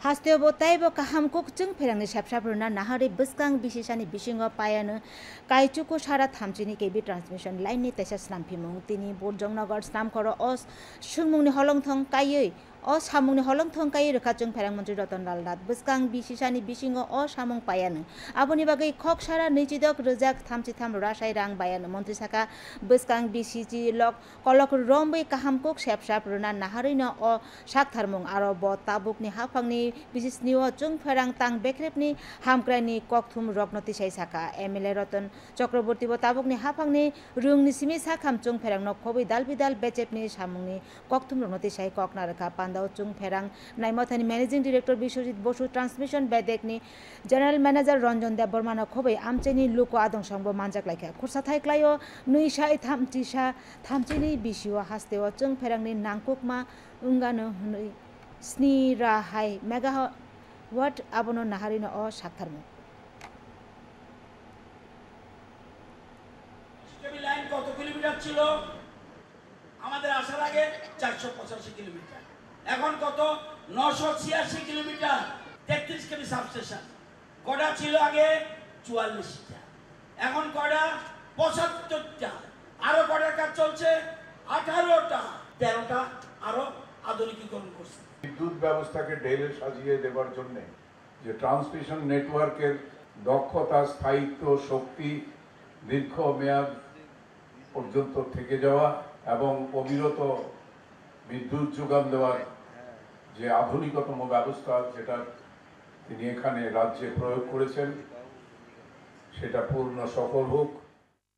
Hasteo taibo kaham kuk chung pherangni sapsapruna nahari buskang bisisani bisingo payano kaichuko sara thamchini kebi transmission line ni tesa snampimung tini Bojongnagar snamkhoro os sungmungni holongthong kayoi o samungni holongthong kai rekha chung pherang mantri Ratanlal Nath buskang bisisani bisingo o samung payano aboni bagai khok sara nijidok rojak thamchitham rasai rang bayano mantri saka buskang bisiji lok kolok rombai kaham kuk sapsapruna nahari no o saktharmung aro bo tabukni hafangni bisisniwa chung pherang tang bekrepni hamkrani kokthum roknoti sai saka MLA Ratan Chakraborty bo tabukni hafangni rungni simi sakham chung pherang no khobai dalbidal becepni samungni kokthum roknoti sai kokna rakha pandao chung pherang naimathani managing director Biswajit Bosu transmission bedekni general manager Ranjan Dev Burma no khobai amcheni luko adong sangbo manjak laikha khursa thaiklayo nui sai thamchini bisiwa hasteo chung pherangni nangkukma ungano hnui Sni Rahai megawatt abono naharino o সাক্ষারমু stable line কত kilometre ছিল আমাদের আসার আগে 485 kilometre এখন কত 986 kilometre 33 কেবি substation কয়টা ছিল আগে 44টা এখন কয়টা 75টা আরো কয়টার কাজ চলছে 18টা 13টা আরো আধুনিকীকরণ করছে বিদ্যুৎ ব্যবস্থাকে ঢেলে সাজিয়ে দেওয়ার জন্য যে ট্রান্সমিশন নেটওয়ার্কের দক্ষতা স্থায়িত্ব শক্তি দীর্ঘমেয়াদ পর্যন্ত থেকে যাওয়া এবং অবিরত বিদ্যুৎ যোগান দেওয়ার যে আধুনিকতম ব্যবস্থা যেটা তিনি এখানে রাজ্যে প্রয়োগ করেছেন সেটা পূর্ণ সফল হোক।